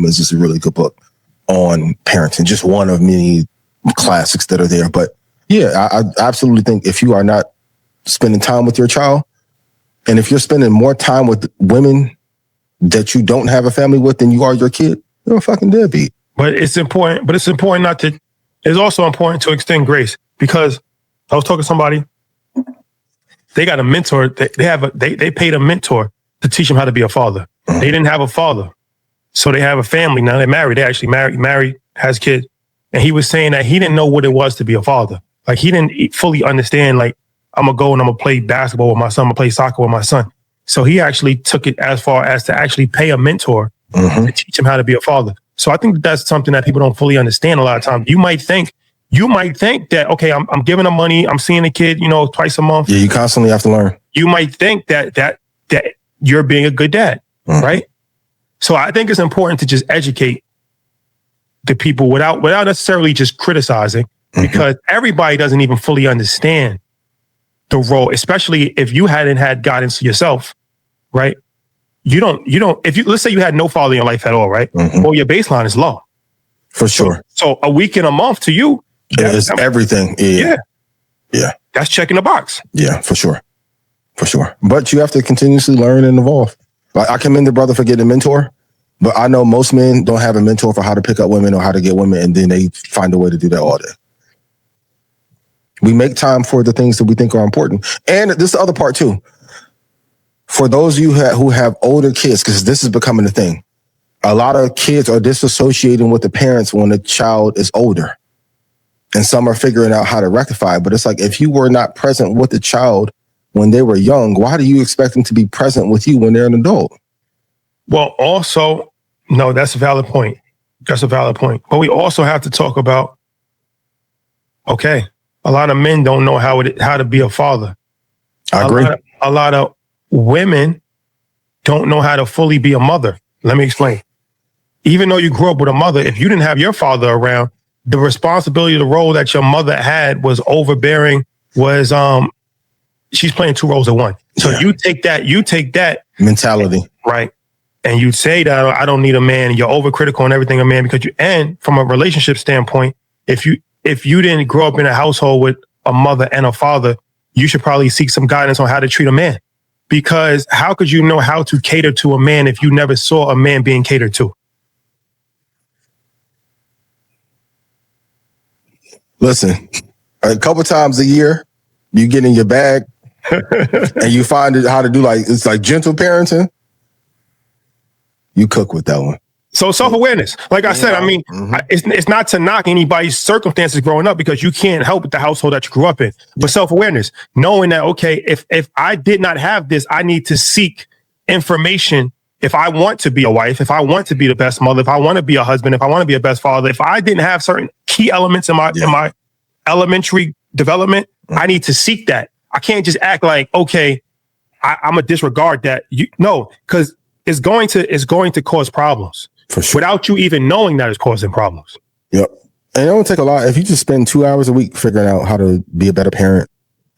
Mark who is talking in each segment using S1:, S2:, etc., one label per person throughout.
S1: is a really good book on parenting. Just one of many classics that are there. But yeah, I absolutely think if you are not spending time with your child, and if you're spending more time with women that you don't have a family with than you are your kid, you're a fucking deadbeat.
S2: But it's important not to, it's also important to extend grace, because I was talking to somebody, they got a mentor, they paid a mentor to teach them how to be a father. They didn't have a father. So they have a family now. They're married. They actually married, has kids. And he was saying that he didn't know what it was to be a father. Like, he didn't fully understand, like, I'm going to go and I'm going to play basketball with my son. I'm going to play soccer with my son. So he actually took it as far as to actually pay a mentor to teach him how to be a father. So I think that's something that people don't fully understand a lot of times. You might think that, okay, I'm giving them money. I'm seeing a kid, twice a month.
S1: Yeah, you constantly have to learn.
S2: You might think that you're being a good dad, right? So I think it's important to just educate the people without necessarily just criticizing, because everybody doesn't even fully understand the role, especially if you hadn't had guidance yourself, right? Let's say you had no father in your life at all, right? Well, your baseline is low.
S1: For sure.
S2: So a week and a month to you,
S1: it's everything. Yeah.
S2: That's checking the box.
S1: Yeah, for sure. For sure. But you have to continuously learn and evolve. Like, I commend the brother for getting a mentor, but I know most men don't have a mentor for how to pick up women or how to get women, and then they find a way to do that all day. We make time for the things that we think are important. And this is the other part too. For those of you who have older kids, because this is becoming a thing, a lot of kids are disassociating with the parents when the child is older. And some are figuring out how to rectify it. But it's like, if you were not present with the child when they were young, why do you expect them to be present with you when they're an adult?
S2: Well, also, no, that's a valid point. That's a valid point. But we also have to talk about, okay, a lot of men don't know how to be a father.
S1: I agree.
S2: A lot of women don't know how to fully be a mother. Let me explain. Even though you grew up with a mother, if you didn't have your father around, the responsibility, the role that your mother had was overbearing, she's playing two roles at once. So you take that
S1: mentality.
S2: Right. And you say that I don't need a man, and you're overcritical and everything a man, because and from a relationship standpoint, if you didn't grow up in a household with a mother and a father, you should probably seek some guidance on how to treat a man. Because how could you know how to cater to a man if you never saw a man being catered to?
S1: Listen, a couple times a year, you get in your bag and you find how to do it's like gentle parenting. You cook with that one.
S2: So self-awareness, like I said, I mean, it's not to knock anybody's circumstances growing up, because you can't help with the household that you grew up in. But self-awareness, knowing that, okay, if I did not have this, I need to seek information. If I want to be a wife, if I want to be the best mother, if I want to be a husband, if I want to be a best father, if I didn't have certain key elements in my elementary development, I need to seek that. I can't just act like, okay, I'm gonna disregard that. Because it's going to cause problems.
S1: For sure.
S2: Without you even knowing that it's causing problems.
S1: Yep. And it won't take a lot. If you just spend 2 hours a week figuring out how to be a better parent,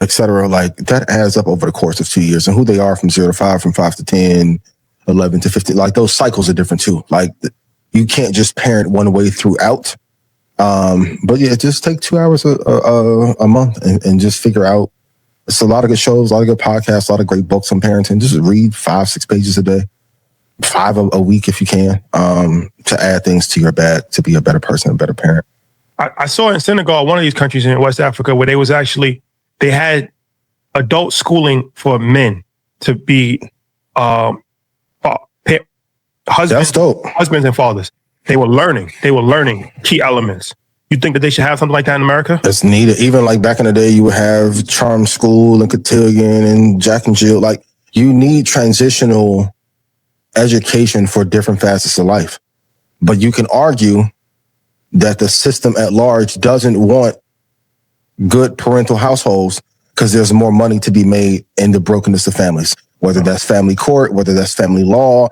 S1: etc., like that adds up over the course of 2 years. And who they are from 0 to 5, from 5 to 10, 11 to 15, like those cycles are different too. Like, you can't just parent one way throughout. But yeah, just take 2 hours a month and just figure out. It's a lot of good shows, a lot of good podcasts, a lot of great books on parenting. Just read 5-6 pages a day. 5 a week if you can, to add things to your bag to be a better person, a better parent.
S2: I saw in Senegal, one of these countries in West Africa, where they had adult schooling for men to be husbands and fathers. They were learning key elements. You think that they should have something like that in America?
S1: It's needed. Even like back in the day, you would have Charm School and Cotillion and Jack and Jill. Like, you need transitional education for different facets of life. But you can argue that the system at large doesn't want good parental households because there's more money to be made in the brokenness of families, whether that's family court, whether that's family law,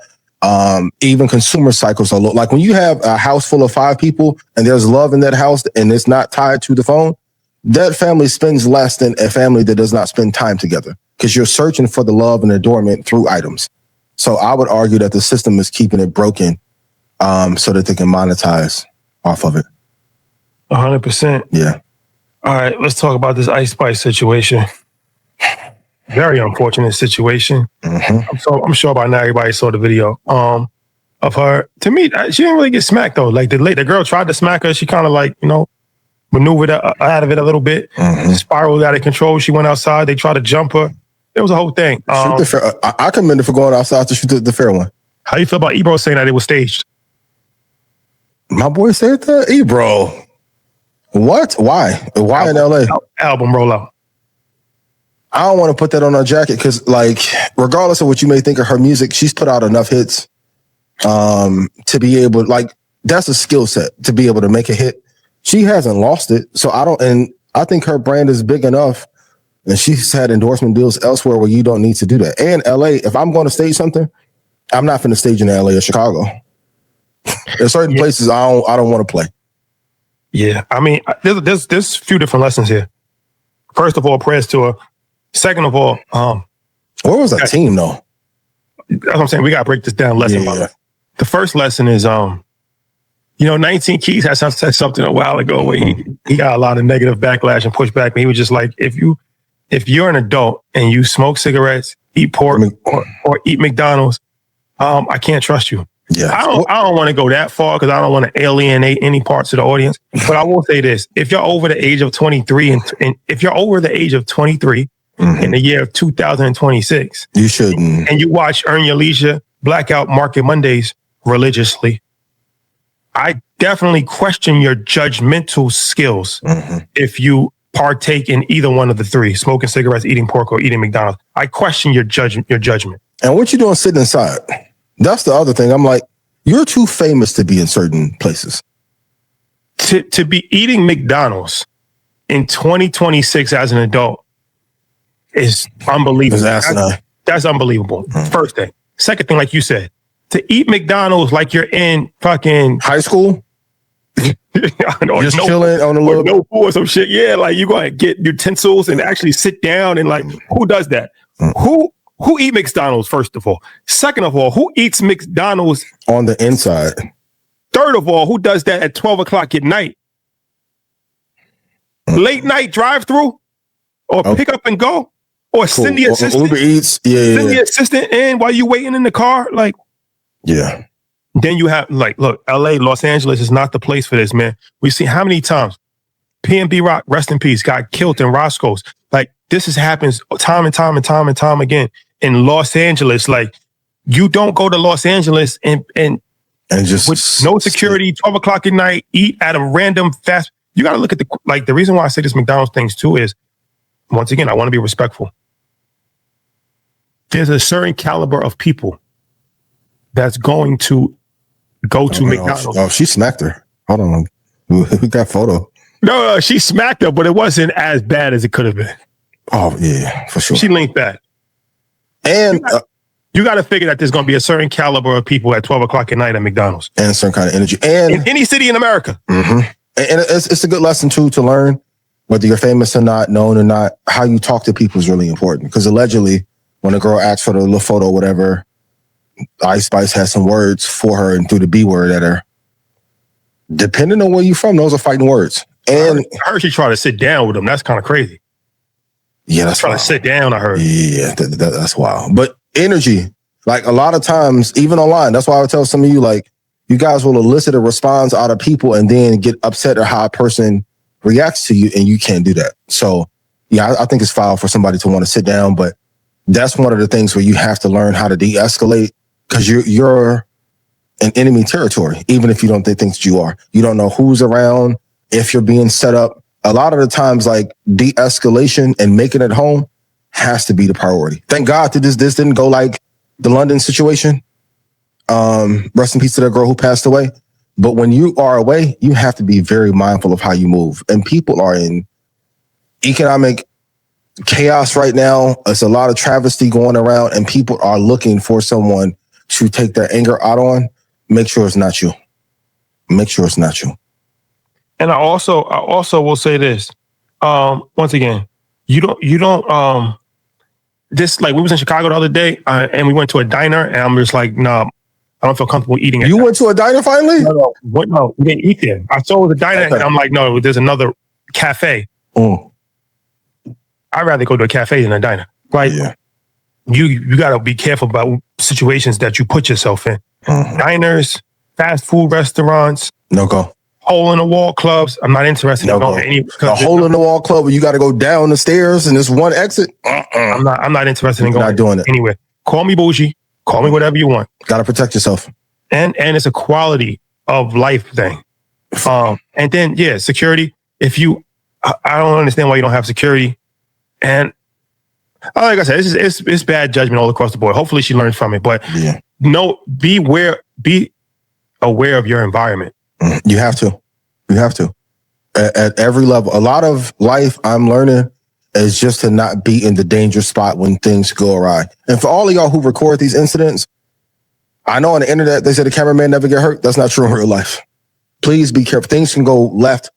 S1: even consumer cycles are low. Like, when you have a house full of 5 people and there's love in that house and it's not tied to the phone, that family spends less than a family that does not spend time together, because you're searching for the love and adornment through items. So I would argue that the system is keeping it broken so that they can monetize off of it.
S2: 100%.
S1: Yeah.
S2: All right, let's talk about this Ice Spice situation. Very unfortunate situation.
S1: Mm-hmm.
S2: I'm sure by now everybody saw the video of her. To me, she didn't really get smacked though. Like the girl tried to smack her. She kind of like, maneuvered out of it a little bit, spiraled out of control. She went outside. They tried to jump her. It was a whole thing.
S1: Shoot the fair. I commend her for going outside to shoot the fair one.
S2: How you feel about Ebro saying that it was staged?
S1: My boy said that? Ebro. What? Why? Why in LA?
S2: Album rollout.
S1: I don't want to put that on her jacket because, like, regardless of what you may think of her music, she's put out enough hits to be able, like, that's a skill set to be able to make a hit. She hasn't lost it. So I think her brand is big enough and she's had endorsement deals elsewhere where you don't need to do that. And LA, if I'm going to stage something, I'm not going to stage in LA or Chicago. There's certain places I don't want to play.
S2: Yeah. I mean, there's a few different lessons here. First of all, prayers to her. Second of all,
S1: where was that team though?
S2: That's what I'm saying. We got to break this down lesson by lesson. The first lesson is, 19 Keys had said something a while ago where he got a lot of negative backlash and pushback. But he was just like, if you're an adult and you smoke cigarettes, eat pork, or eat McDonald's, I can't trust you.
S1: Yeah,
S2: I don't want to go that far because I don't want to alienate any parts of the audience. But I will say this: if you're over the age of 23, and if you're over the age of 23 in the year of 2026,
S1: you shouldn't.
S2: And you watch Earn Your Leisure, Blackout Market Mondays religiously, I definitely question your judgmental skills if you partake in either one of the three: smoking cigarettes, eating pork, or eating McDonald's. I question your judgment.
S1: And what you doing sitting inside? That's the other thing. I'm like, you're too famous to be in certain places.
S2: To be eating McDonald's in 2026 as an adult is unbelievable. That's unbelievable. First thing. Second thing, like you said, to eat McDonald's like you're in fucking
S1: high school, just chilling on a little
S2: no food or some shit. Yeah, like you gotta get utensils and actually sit down and like, who does that? Who eat McDonald's, first of all? Second of all, who eats McDonald's
S1: on the inside?
S2: Third of all, who does that at 12 o'clock at night? Late night drive-through? Or pick up and go? Or send the assistant?
S1: Uber Eats,
S2: Send the assistant in while you waiting in the car? Like,
S1: yeah.
S2: Then you have, like, look, LA, Los Angeles is not the place for this, man. We've seen how many times P&B Rock, rest in peace, got killed in Roscoe's. Like, this happens time and time again. In Los Angeles, like, you don't go to Los Angeles and
S1: just
S2: with no security, 12 o'clock at night, eat at a random fast. You got to look at the reason why I say this McDonald's things too is, once again, I want to be respectful. There's a certain caliber of people that's going to go to McDonald's.
S1: Oh, she smacked her. Hold on. We got photo.
S2: No, she smacked her, but it wasn't as bad as it could have been.
S1: Oh, yeah, for sure.
S2: She linked back.
S1: And
S2: you got to figure that there's going to be a certain caliber of people at 12 o'clock at night at McDonald's.
S1: And a certain kind of energy. And
S2: in any city in America.
S1: And it's a good lesson, too, to learn, whether you're famous or not, known or not, how you talk to people is really important. Because allegedly, when a girl asks for the little photo or whatever, Ice Spice has some words for her and threw the B word at her. Depending on where you're from, those are fighting words. And
S2: I heard she tried to sit down with him. That's kind of crazy.
S1: Yeah, that's
S2: trying to sit down, I heard.
S1: Yeah, that's wild. But energy, like a lot of times, even online, that's why I would tell some of you, like, you guys will elicit a response out of people and then get upset at how a person reacts to you, and you can't do that. So, yeah, I think it's foul for somebody to want to sit down, but that's one of the things where you have to learn how to de-escalate because you're in enemy territory, even if you don't think that you are. You don't know who's around, if you're being set up. A lot of the times, like, de-escalation and making it home has to be the priority. Thank God that this didn't go like the London situation. Rest in peace to that girl who passed away. But when you are away, you have to be very mindful of how you move. And people are in economic chaos right now. It's a lot of travesty going around, and people are looking for someone to take their anger out on. Make sure it's not you. Make sure it's not you.
S2: And I also will say this. Once again, you don't this, like, we was in Chicago the other day and we went to a diner and I'm just like, nah, I don't feel comfortable eating it.
S1: You went to a diner finally?
S2: No, we didn't eat there. I saw the diner, and I'm like, no, there's another cafe. I'd rather go to a cafe than a diner. Like, you got to be careful about situations that you put yourself in. Diners, fast food restaurants.
S1: No go.
S2: Hole in the wall clubs. I'm not interested in going any.
S1: A hole in the wall club where you got to go down the stairs and there's one exit.
S2: I'm not interested in going.
S1: Not doing it.
S2: Anyway, call me bougie. Call me whatever you want.
S1: Got to protect yourself.
S2: And it's a quality of life thing. And then security. If you, I don't understand why you don't have security. And like I said, it's bad judgment all across the board. Hopefully she learns from it. But be aware of your environment.
S1: You have to. At every level. A lot of life I'm learning is just to not be in the danger spot when things go awry. And for all of y'all who record these incidents, I know on the internet they say the cameraman never get hurt. That's not true in real life. Please be careful. Things can go left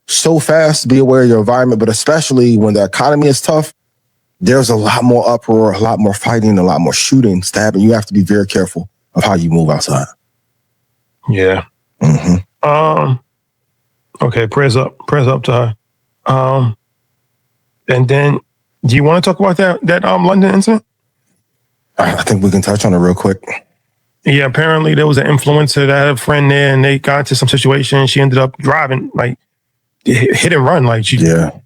S1: so fast. Be aware of your environment, but especially when the economy is tough, there's a lot more uproar, a lot more fighting, a lot more shooting, stabbing. You have to be very careful of how you move outside.
S2: Yeah. Okay, prayers up to her. And then, do you want to talk about that London incident?
S1: I think we can touch on it real quick.
S2: Yeah, apparently there was an influencer that had a friend there, and they got into some situation. She ended up driving, like, hit and run. Like, she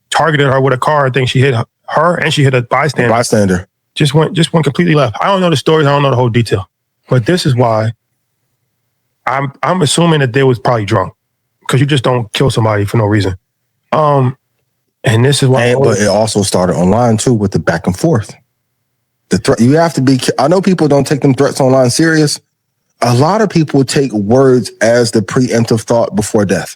S2: targeted her with a car. I think she hit her, and she hit a bystander. Just went completely left. I don't know the stories. I don't know the whole detail. But this is why I'm assuming that they was probably drunk, because you just don't kill somebody for no reason. And this is why.
S1: But it also started online too with the back and forth. The threat. You have to be. I know people don't take them threats online serious. A lot of people take words as the preemptive thought before death.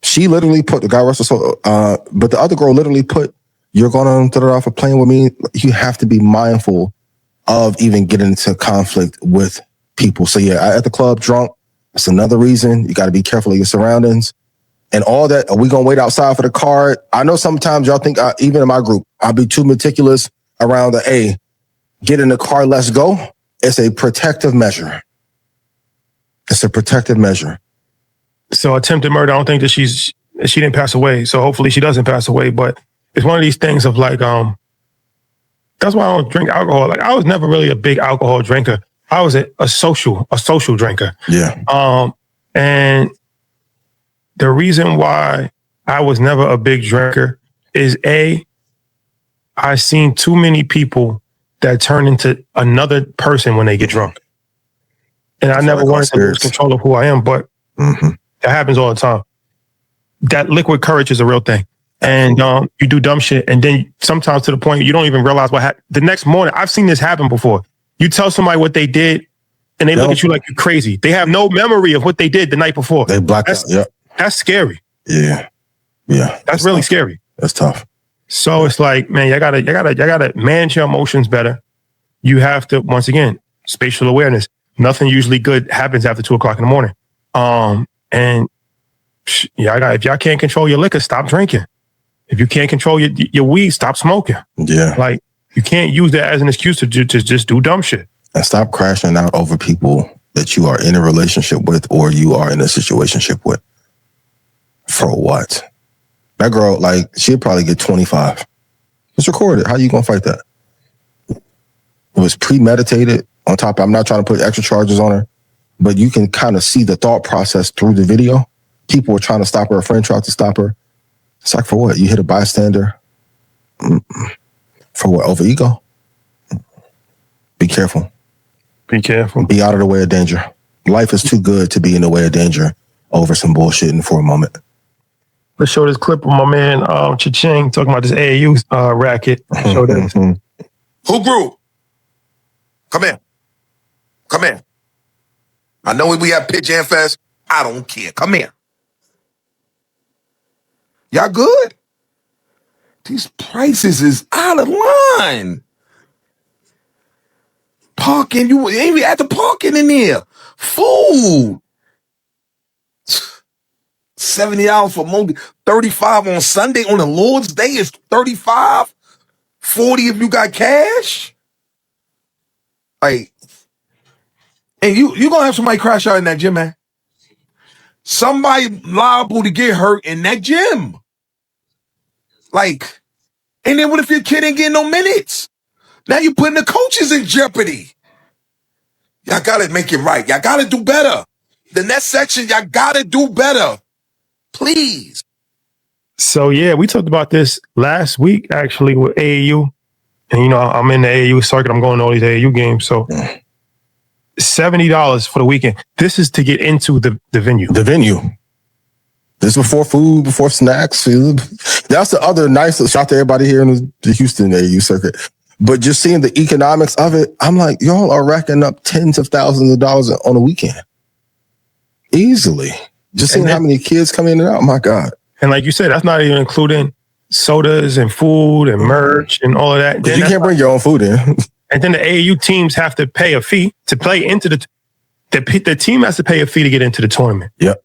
S1: She literally put the guy Russell, but the other girl literally put, "You're going to throw it off a plane with me." You have to be mindful of even getting into conflict with people. So at the club, drunk. That's another reason you got to be careful of your surroundings. And all that, are we going to wait outside for the car? I know sometimes y'all think, even in my group, I'll be too meticulous around get in the car, let's go. It's a protective measure.
S2: So attempted murder, I don't think that she didn't pass away. So hopefully she doesn't pass away. But it's one of these things of like, that's why I don't drink alcohol. Like, I was never really a big alcohol drinker. I was a social drinker.
S1: Yeah.
S2: And the reason why I was never a big drinker is I seen too many people that turn into another person when they get drunk. And I never wanted to lose control of who I am, but that happens all the time. That liquid courage is a real thing. And you do dumb shit. And then sometimes to the point you don't even realize what happened. The next morning, I've seen this happen before. You tell somebody what they did and they look at you like you're crazy. They have no memory of what they did the night before.
S1: They blacked out. Yeah.
S2: That's scary.
S1: Yeah.
S2: That's really scary.
S1: That's tough.
S2: So it's like, man, you gotta manage your emotions better. You have to, once again, spatial awareness. Nothing usually good happens after 2:00 in the morning. And if y'all can't control your liquor, stop drinking. If you can't control your weed, stop smoking.
S1: Yeah.
S2: Like, you can't use that as an excuse to just do dumb shit.
S1: And stop crashing out over people that you are in a relationship with or you are in a situationship with. For what? That girl, like, she'd probably get 25. It's recorded. How you gonna fight that? It was premeditated. On top, I'm not trying to put extra charges on her, but you can kind of see the thought process through the video. People were trying to stop her. A friend tried to stop her. It's like, for what? You hit a bystander? For what? Over ego? Be careful.
S2: Be careful.
S1: Be out of the way of danger. Life is too good to be in the way of danger over some bullshitting for a moment.
S2: Let's show this clip of my man Cha-Ching talking about this AAU racket. Show this.
S3: Who grew? Come here. I know we have Pitch and Fest. I don't care. Come here. Y'all good? These prices is out of line. Parking, you ain't even at the parking in there. Food. $70 for Monday, $35 on Sunday. On the Lord's Day is $35. $40 if you got cash. Like, And you gonna have somebody crash out in that gym, man. Somebody liable to get hurt in that gym. Like, and then what if your kid ain't getting no minutes? Now you're putting the coaches in jeopardy. Y'all gotta make it right. Y'all gotta do better. The next section, y'all gotta do better. Please.
S2: So yeah, we talked about this last week actually with AAU. And you know, I'm in the AAU circuit. I'm going to all these AAU games. So $70 for the weekend. This is to get into the venue.
S1: The venue. This is before food, before snacks. That's the other nice shout to everybody here in the Houston AAU circuit. But just seeing the economics of it, I'm like, y'all are racking up tens of thousands of dollars on a weekend. Easily. Just seeing how many kids come in and out. Oh my God.
S2: And like you said, that's not even including sodas and food and merch and all of that.
S1: Then you can't bring your own food in.
S2: And then the AAU teams have to pay a fee to play into the team has to pay a fee to get into the tournament.
S1: Yep.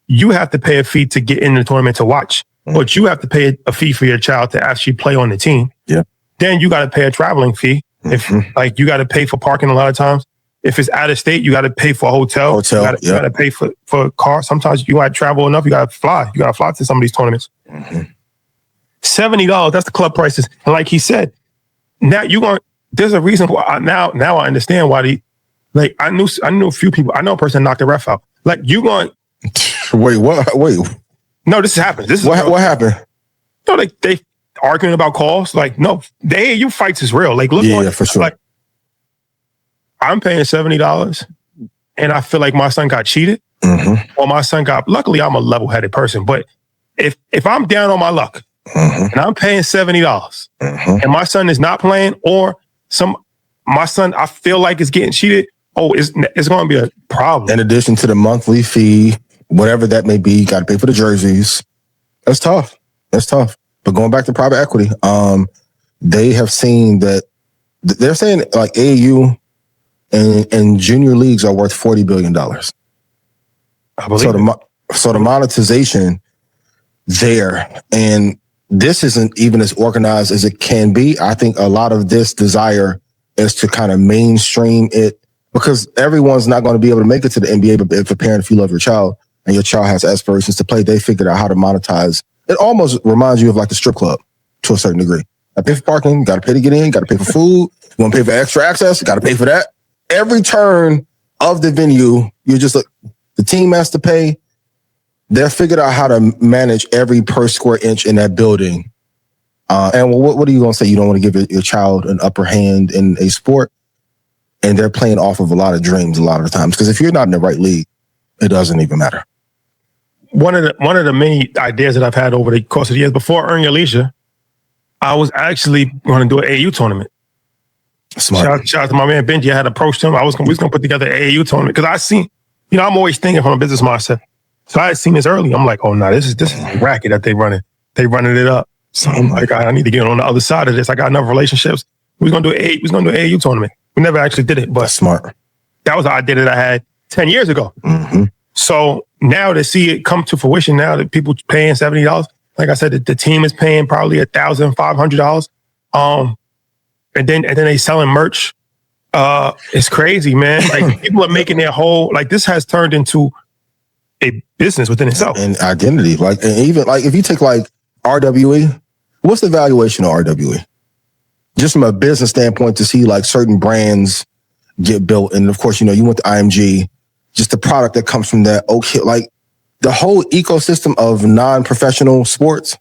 S2: You have to pay a fee to get in the tournament to watch, but you have to pay a fee for your child to actually play on the team.
S1: Yeah.
S2: Then you got to pay a traveling fee. If like you got to pay for parking a lot of times. If it's out of state, you got to pay for a hotel. You got to pay for a car. Sometimes you got to travel enough. You got to fly. You got to fly to some of these tournaments. $70. That's the club prices. And like he said, now there's a reason why now I understand why I knew a few people. I know a person knocked the ref out. Like you going.
S1: Wait, what? Wait.
S2: No, this happens. This is
S1: what happened?
S2: No, they arguing about calls. Like, no, the AAU fights is real. Like, look,
S1: for sure.
S2: Like, I'm paying $70, and I feel like my son got cheated, or my son got. Luckily, I'm a level-headed person, but if I'm down on my luck and I'm paying $70, and my son is not playing, or my son I feel like is getting cheated, it's going to be a problem.
S1: In addition to the monthly fee, whatever that may be, you got to pay for the jerseys. That's tough. But going back to private equity, they have seen that they're saying like AAU and junior leagues are worth $40 billion.
S2: I believe
S1: so the monetization there, and this isn't even as organized as it can be. I think a lot of this desire is to kind of mainstream it, because everyone's not going to be able to make it to the NBA. But if a parent, if you love your child and your child has aspirations to play, they figured out how to monetize. It almost reminds you of like the strip club to a certain degree. I pay for parking, got to pay to get in, got to pay for food. You want to pay for extra access, got to pay for that. Every turn of the venue, you're just like, the team has to pay. They're figured out how to manage every per square inch in that building. And what are you going to say? You don't want to give your child an upper hand in a sport, and they're playing off of a lot of dreams a lot of the times. Because if you're not in the right league, it doesn't even matter.
S2: One of the many ideas that I've had over the course of the years before Earn Your Leisure, I was actually going to do an AAU tournament.
S1: Smart.
S2: Shout out to my man Benji. I had approached him. We was going to put together an AAU tournament because I seen, I'm always thinking from a business mindset. So I had seen this early. I'm like, oh no, this is a racket that they running. They running it up. So I'm like, I need to get on the other side of this. I got enough relationships. We was going to do an AAU tournament. We never actually did it, but
S1: that's smart.
S2: That was the idea that I had 10 years ago. So now to see it come to fruition, now that people paying $70, like I said, the team is paying probably $1,500. And then they selling merch. It's crazy, man. Like people are making their whole, like this has turned into a business within itself.
S1: And identity. Like, and even like if you take like RWE, what's the valuation of RWE? Just from a business standpoint, to see like certain brands get built. And of course, you went to IMG, just the product that comes from that. Okay, like the whole ecosystem of non-professional sports,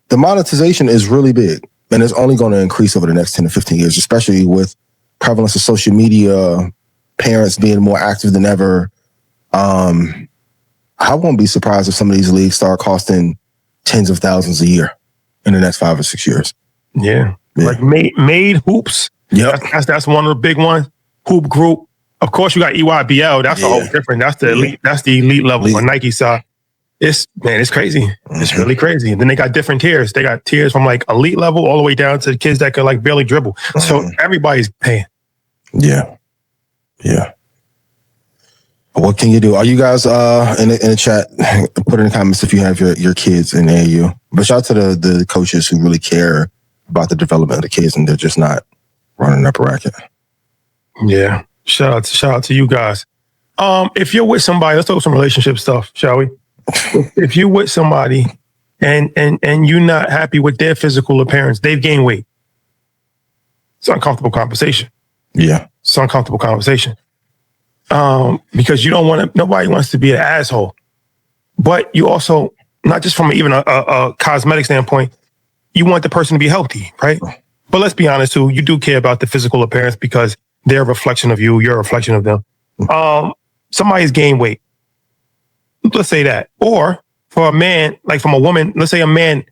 S1: the monetization is really big. And it's only going to increase over the next 10 to 15 years, especially with prevalence of social media, parents being more active than ever. I won't be surprised if some of these leagues start costing tens of thousands a year in the next 5 or 6 years.
S2: Yeah. Like made hoops.
S1: Yeah.
S2: That's one of the big ones. Hoop group. Of course, you got EYBL. That's a whole different. That's the elite. That's the elite level on Nike side. It's crazy. It's really crazy. And then they got different tiers. They got tiers from like elite level all the way down to the kids that could like barely dribble. So everybody's paying.
S1: Yeah. What can you do? Are you guys in the chat? Put in the comments if you have your kids in AAU. But shout out to the coaches who really care about the development of the kids, and they're just not running up a racket.
S2: Yeah. Shout out to you guys. If you're with somebody, let's talk some relationship stuff, shall we? If you're with somebody and you're not happy with their physical appearance, they've gained weight. It's an uncomfortable conversation.
S1: Yeah.
S2: It's an uncomfortable conversation. Because you don't want to, nobody wants to be an asshole. But you also, not just from even a cosmetic standpoint, you want the person to be healthy, right? But let's be honest too, you do care about the physical appearance because they're a reflection of you, you're a reflection of them. Somebody's gained weight. Let's say that. Or for a man, like from a woman, let's say a man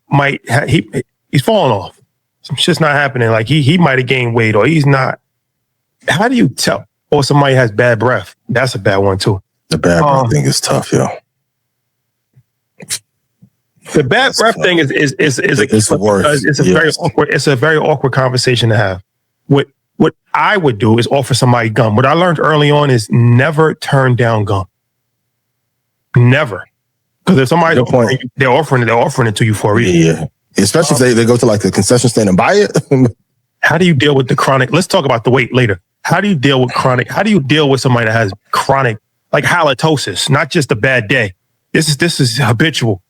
S2: might he's falling off. Some shit's not happening. Like he might have gained weight or he's not. How do you tell? Or somebody has bad breath. That's a bad one too.
S1: The bad breath thing is tough, yo.
S2: The bad breath thing is
S1: the worst.
S2: It's a very awkward conversation to have. What I would do is offer somebody gum. What I learned early on is never turn down gum. Never. Because if somebody's offering, they're offering it to you for a reason.
S1: Yeah. Especially if they go to like the concession stand and buy it.
S2: How do you deal with the chronic? Let's talk about the weight later. How do you deal with chronic? How do you deal with somebody that has chronic, like halitosis, not just a bad day? This is habitual.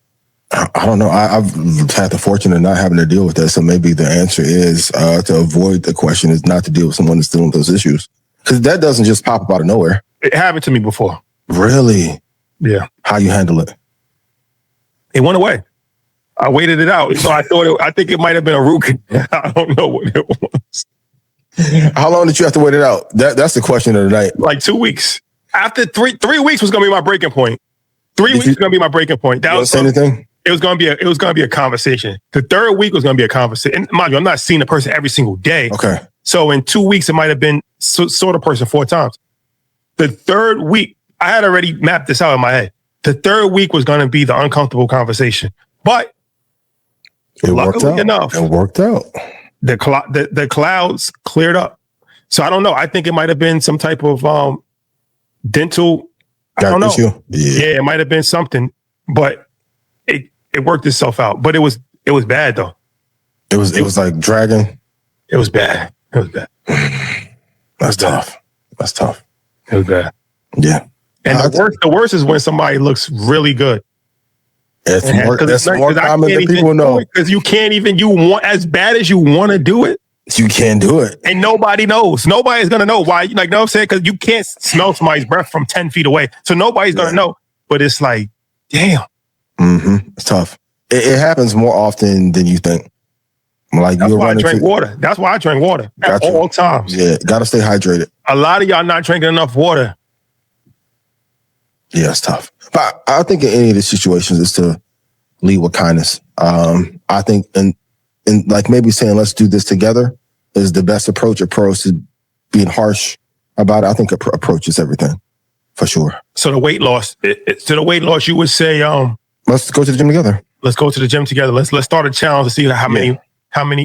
S1: I don't know. I've had the fortune of not having to deal with that. So maybe the answer is to avoid the question is not to deal with someone that's dealing with those issues. Because that doesn't just pop up out of nowhere.
S2: It happened to me before.
S1: Really?
S2: Yeah.
S1: How you handle it?
S2: It went away. I waited it out. So I think it might have been a root canal. I don't know what it was.
S1: How long did you have to wait it out? That's the question of the night.
S2: Like 2 weeks. After 3 weeks was going to be my breaking point. 3 weeks was going to be my breaking point. That was
S1: anything.
S2: It was going to be a conversation. The third week was going to be a conversation. And mind you, I'm not seeing the person every single day.
S1: Okay.
S2: So in 2 weeks, it might have been sort of person 4 times. The third week, I had already mapped this out in my head. The third week was going to be the uncomfortable conversation. But luckily enough,
S1: it worked out.
S2: The clouds cleared up. So I don't know. I think it might have been some type of dental. I don't know. Yeah, it might have been something, but it worked itself out. But it was bad though.
S1: It was like dragging.
S2: It was bad. It was bad.
S1: That's tough. That's tough.
S2: It was bad.
S1: Yeah.
S2: And the worst is when somebody looks really good.
S1: That's more common than people know.
S2: Because you can't even, as bad as you want to do it.
S1: You can't do it.
S2: And nobody knows. Nobody's going to know why. Like, you know what I'm saying? Because you can't smell somebody's breath from 10 feet away. So nobody's going to know. But it's like, damn.
S1: Mm-hmm. It's tough. It happens more often than you think. Like
S2: That's why I drink water. That's why I drink water at all times.
S1: Yeah, got to stay hydrated.
S2: A lot of y'all not drinking enough water.
S1: Yeah, it's tough. But I think in any of the situations is to lead with kindness. I think in like maybe saying, let's do this together is the best approach. Opposed to being harsh about it. I think approach is everything for sure.
S2: So the weight loss, you would say,
S1: let's go to the gym together.
S2: Let's go to the gym together. Let's start a challenge to see how many,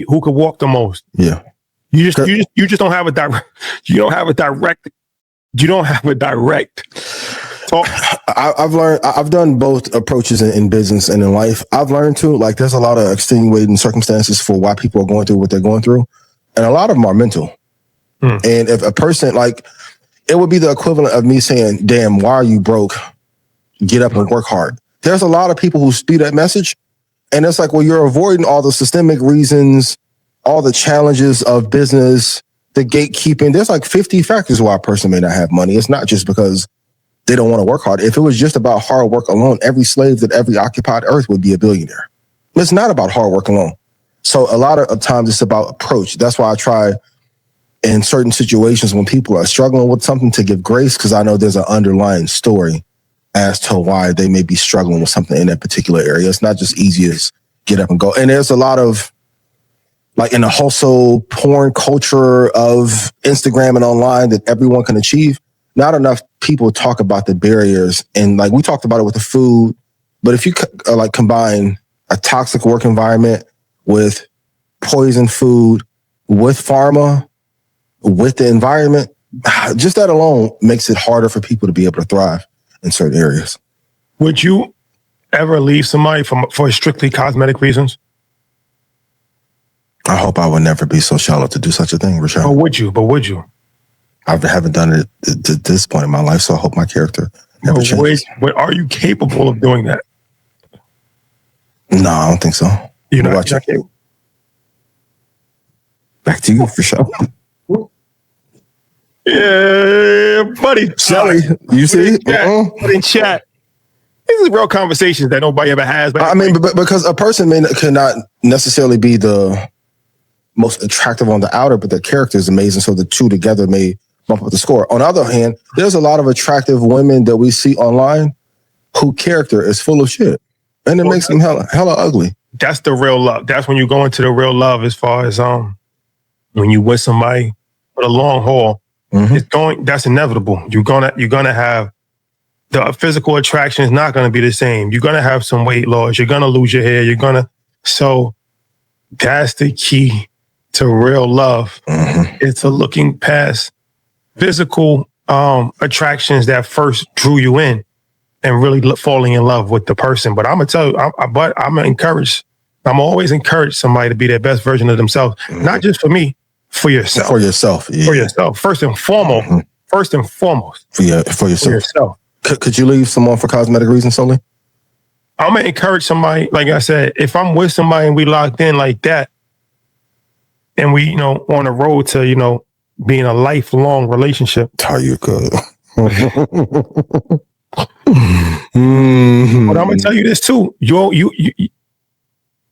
S2: who could walk the most.
S1: Yeah.
S2: You just don't have a direct, you don't have a direct talk.
S1: I've learned, I've done both approaches in business and in life. I've learned too, like there's a lot of extenuating circumstances for why people are going through what they're going through. And a lot of them are mental. And if a person, like, it would be the equivalent of me saying, damn, why are you broke? Get up and work hard. There's a lot of people who spew that message. And it's like, well, you're avoiding all the systemic reasons, all the challenges of business, the gatekeeping. There's like 50 factors why a person may not have money. It's not just because they don't want to work hard. If it was just about hard work alone, every slave that every occupied earth would be a billionaire. It's not about hard work alone. So a lot of times it's about approach. That's why I try in certain situations when people are struggling with something to give grace, because I know there's an underlying story as to why they may be struggling with something in that particular area. It's not just easy as get up and go. And there's a lot of, like in the hustle porn culture of Instagram and online that everyone can achieve, not enough people talk about the barriers. And like we talked about it with the food, but if you like combine a toxic work environment with poison food, with pharma, with the environment, just that alone makes it harder for people to be able to thrive in certain areas.
S2: Would you ever leave somebody for strictly cosmetic reasons?
S1: I hope I would never be so shallow to do such a thing, Rashad.
S2: But would you?
S1: I haven't done it to this point in my life, so I hope my character never changes.
S2: But are you capable of doing that?
S1: No, I don't think so.
S2: You're not capable.
S1: Back to you for sure.
S2: Yeah, buddy.
S1: Shelly, you see?
S2: Put in chat. These are real conversations that nobody ever has. But
S1: I mean, because a person cannot necessarily be the most attractive on the outer, but their character is amazing. So the two together may bump up the score. On the other hand, there's a lot of attractive women that we see online whose character is full of shit. And it makes them hella ugly.
S2: That's the real love. That's when you go into the real love as far as when you with somebody for the long haul. That's inevitable. You're gonna have the physical attraction is not gonna be the same. You're gonna have some weight loss. You're gonna lose your hair. So that's the key to real love. It's a looking past physical attractions that first drew you in and really falling in love with the person. But I'm gonna tell you, I'm encouraged. I'm always encouraged somebody to be their best version of themselves, not just for me. For yourself.
S1: For yourself. Yeah.
S2: For yourself. First and foremost. First and foremost.
S1: For yourself. Could you leave someone for cosmetic reasons solely?
S2: I'm going to encourage somebody, like I said, if I'm with somebody and we locked in like that, and we, on the road to, being a lifelong relationship.
S1: How you could.
S2: But I'm going to tell you this too.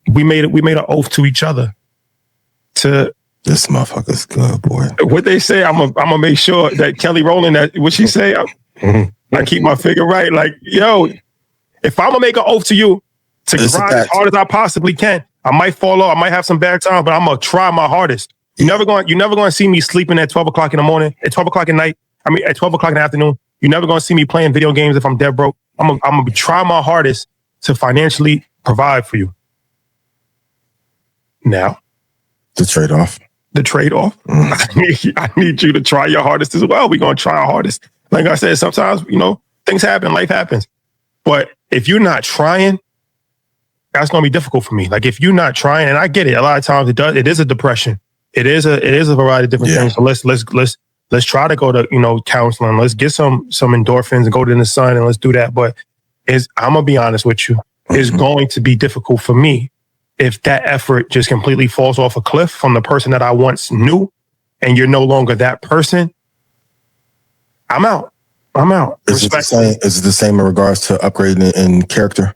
S2: We made an oath to each other to.
S1: This motherfucker's good, boy.
S2: What they say, I'm gonna make sure that Kelly Rowland, what she say, I keep my figure right. Like, yo, if I'm gonna make an oath to you to grind as hard as I possibly can, I might fall off, I might have some bad times, but I'm gonna try my hardest. You're never gonna see me sleeping at 12 o'clock in the morning, at 12 o'clock at night. At 12 o'clock in the afternoon. You're never gonna see me playing video games if I'm dead broke. I'm gonna try my hardest to financially provide for you. Now,
S1: the trade-off.
S2: I need you to try your hardest as well. We're going to try our hardest. Like I said, sometimes, things happen, life happens. But if you're not trying, that's going to be difficult for me. Like if you're not trying, and I get it, a lot of times it is a depression. It is a variety of different things. So let's try to go to, counseling. Let's get some endorphins and go to the sun and let's do that. But I'm going to be honest with you, it's going to be difficult for me if that effort just completely falls off a cliff from the person that I once knew and you're no longer that person. I'm out.
S1: Is it the same in regards to upgrading in character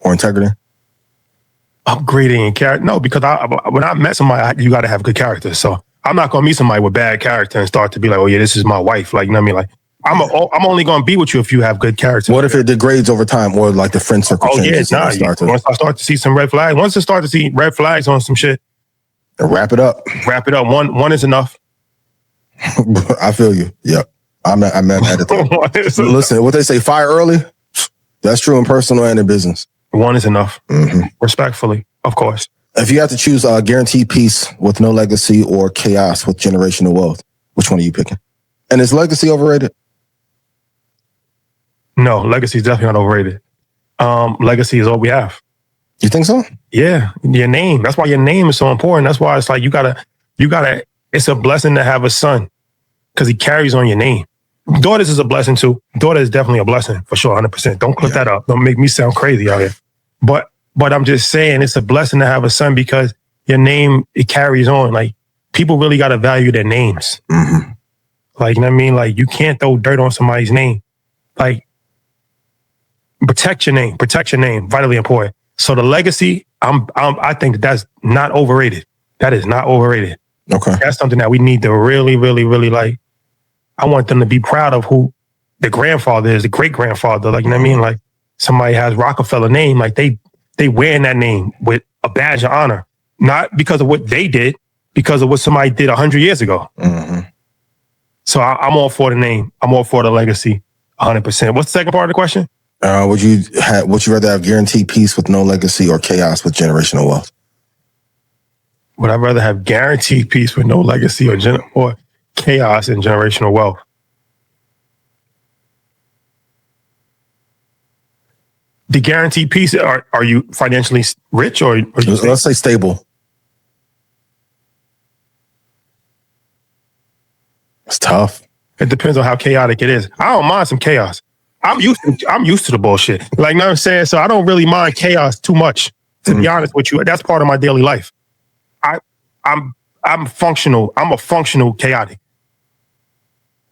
S1: or integrity?
S2: Upgrading in character? No, because when I met somebody, you got to have good character. So I'm not going to meet somebody with bad character and start to be like, oh yeah, this is my wife. Like, you know what I mean? Like, I'm only going to be with you if you have good character.
S1: What if it degrades over time or like the friend circle changes?
S2: Once I start to see some red flags, once I start to see red flags on some shit.
S1: Wrap it up.
S2: One is enough.
S1: I feel you. Yep. I'm at it. Listen, what they say, fire early. That's true in personal and in business.
S2: One is enough. Respectfully, of course.
S1: If you have to choose a guaranteed peace with no legacy or chaos with generational wealth, which one are you picking? And is legacy overrated?
S2: No, legacy is definitely not overrated. Legacy is all we have.
S1: You think so?
S2: Yeah, your name. That's why your name is so important. That's why it's like you gotta. It's a blessing to have a son because he carries on your name. Daughters is a blessing too. Daughter is definitely a blessing for sure, 100%. Don't clip that up. Don't make me sound crazy out here. But I'm just saying it's a blessing to have a son because your name, it carries on. Like people really gotta value their names. Like, you know what I mean? Like you can't throw dirt on somebody's name. Like protect your name, vitally important. So the legacy, I think that's not overrated. That is not overrated.
S1: Okay.
S2: That's something that we need to really, really, really like. I want them to be proud of who the grandfather is, the great grandfather. Like, you know what I mean? Like somebody has Rockefeller name, like they wearing that name with a badge of honor, not because of what they did, because of what somebody did 100 years ago. So I'm all for the name. I'm all for the legacy, 100%. What's the second part of the question?
S1: Would you rather have guaranteed peace with no legacy or chaos with generational wealth?
S2: Would I rather have guaranteed peace with no legacy or chaos and generational wealth? The guaranteed peace, are you financially rich or
S1: let's say stable? It's tough.
S2: It depends on how chaotic it is. I don't mind some chaos. I'm used to the bullshit. Like, you know what I'm saying? So I don't really mind chaos too much, to be honest with you. That's part of my daily life. I'm functional. I'm a functional chaotic.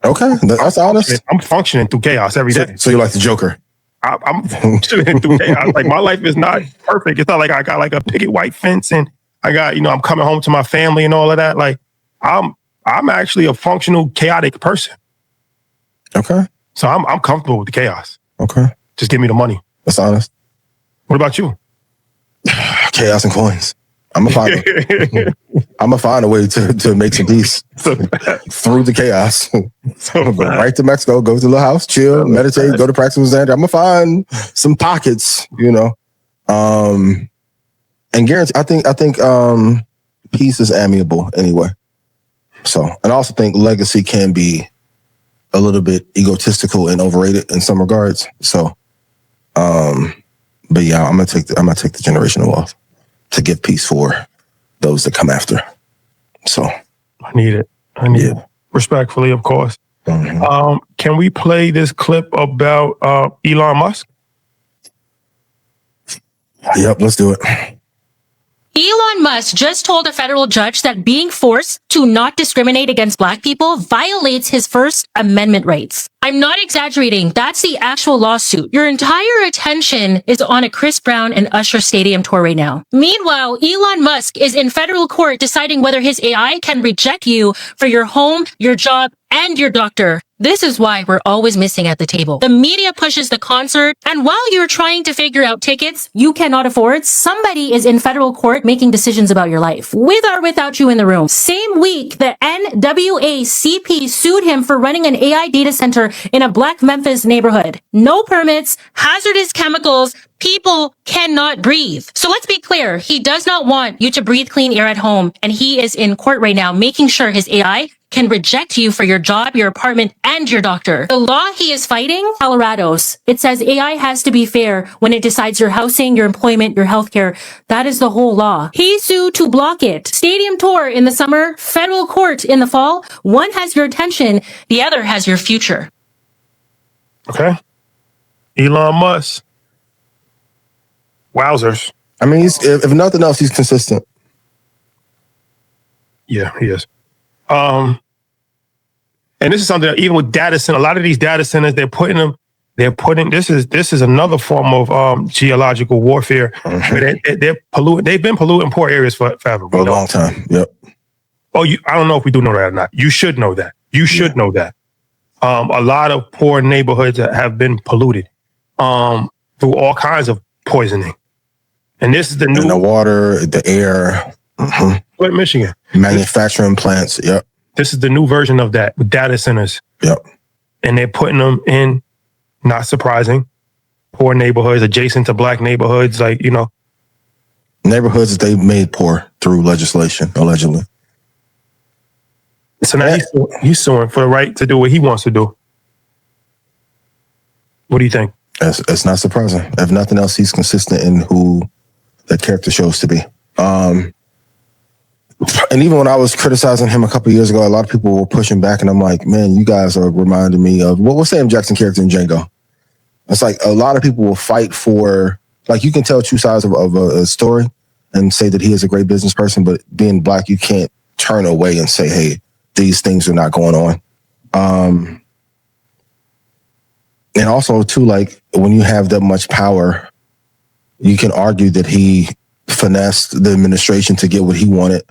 S1: Okay, that's honest.
S2: I'm functioning through chaos every day.
S1: So you're like the Joker.
S2: I'm functioning through chaos. Like, my life is not perfect. It's not like I got like a picket white fence and I got, I'm coming home to my family and all of that. Like, I'm actually a functional chaotic person.
S1: Okay.
S2: So I'm comfortable with the chaos.
S1: Okay.
S2: Just give me the money.
S1: That's honest.
S2: What about you?
S1: Chaos and coins. I'm gonna find a way to make some peace through the chaos. Go right to Mexico, go to the little house, chill, meditate, go to practice with Xander. I'm gonna find some pockets, and guarantee. I think peace is amiable anyway. So, and I also think legacy can be a little bit egotistical and overrated in some regards. So, but yeah, I'm gonna take the generational wealth to give peace for those that come after. So
S2: I need it. It. Respectfully, of course. Mm-hmm. Can we play this clip about Elon Musk?
S1: Yep, let's do it.
S4: Elon Musk just told a federal judge that being forced to not discriminate against Black people violates his First Amendment rights. I'm not exaggerating. That's the actual lawsuit. Your entire attention is on a Chris Brown and Usher stadium tour right now. Meanwhile, Elon Musk is in federal court deciding whether his AI can reject you for your home, your job, and your doctor. This is why we're always missing at the table. The media pushes the concert, and while you're trying to figure out tickets you cannot afford, somebody is in federal court making decisions about your life, with or without you in the room. Same week, the NAACP sued him for running an AI data center in a Black Memphis neighborhood. No permits, hazardous chemicals, people cannot breathe. So let's be clear, he does not want you to breathe clean air at home, and he is in court right now making sure his AI can reject you for your job, your apartment, and your doctor. The law he is fighting, Colorado's. It says AI has to be fair when it decides your housing, your employment, your healthcare. That is the whole law. He sued to block it. Stadium tour in the summer, federal court in the fall. One has your attention, the other has your future.
S2: Okay. Elon Musk. Wowzers.
S1: I mean, if nothing else, he's consistent.
S2: Yeah, he is. And this is something that even with data center, a lot of these data centers, this is another form of geological warfare. Mm-hmm. They've been polluting poor areas forever.
S1: For a long time. Yep.
S2: Oh, I don't know if we do know that or not. You should know that. You should know that. A lot of poor neighborhoods have been polluted through all kinds of poisoning. And this is the new...
S1: And the water, the air. Mm-hmm.
S2: What, Michigan?
S1: Manufacturing plants, yep.
S2: This is the new version of that with data centers.
S1: Yep.
S2: And they're putting them in, not surprising, poor neighborhoods adjacent to Black neighborhoods,
S1: neighborhoods that they made poor through legislation, allegedly.
S2: So now he's suing for the right to do what he wants to do. What do you think?
S1: It's not surprising. If nothing else, he's consistent in who the character shows to be. And even when I was criticizing him a couple of years ago, a lot of people were pushing back, and I'm like, man, you guys are reminding me of what was Sam Jackson character in Django. It's like a lot of people will fight for, like, you can tell two sides of a story and say that he is a great business person, but being Black, you can't turn away and say, hey, these things are not going on. And also, too, like, when you have that much power, you can argue that he finessed the administration to get what he wanted.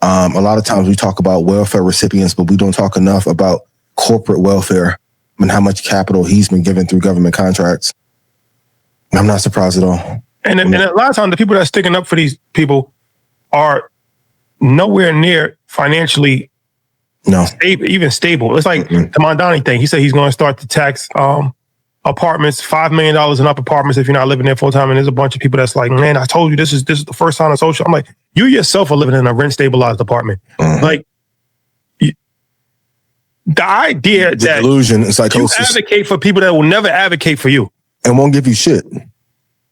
S1: A lot of times we talk about welfare recipients, but we don't talk enough about corporate welfare and how much capital he's been given through government contracts. I'm not surprised at all.
S2: And a lot of times the people that are sticking up for these people are nowhere near financially stable. It's like the Mondani thing. He said he's going to start to tax apartments, $5 million and up apartments if you're not living there full time. And there's a bunch of people that's like, man, I told you this is the first time on social. I'm like, you yourself are living in a rent stabilized apartment. Mm-hmm. Like, the idea that
S1: delusion and psychosis.
S2: You advocate for people that will never advocate for you
S1: and won't give you shit.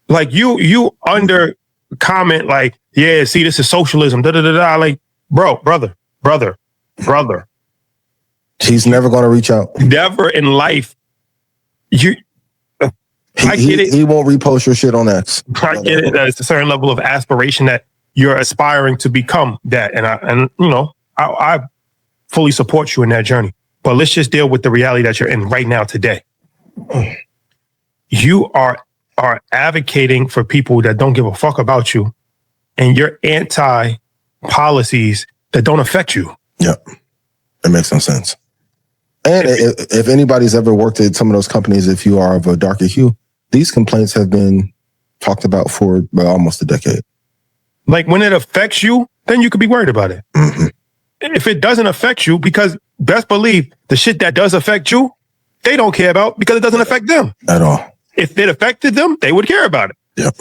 S2: Like you under comment like, yeah, see, this is socialism. Da da da da. Like, brother.
S1: He's never going to reach out.
S2: Never in life. I get it.
S1: He won't repost your shit on X.
S2: I get it. It's a certain level of aspiration that you're aspiring to become that. And I fully support you in that journey. But let's just deal with the reality that you're in right now today. You are advocating for people that don't give a fuck about you, and you're anti policies that don't affect you.
S1: Yep. That makes no sense. And if anybody's ever worked at some of those companies, if you are of a darker hue, these complaints have been talked about for almost a decade.
S2: Like when it affects you, then you could be worried about it.
S1: Mm-hmm.
S2: If it doesn't affect you, because best believe the shit that does affect you, they don't care about because it doesn't affect them.
S1: At all.
S2: If it affected them, they would care about it.
S1: Yep.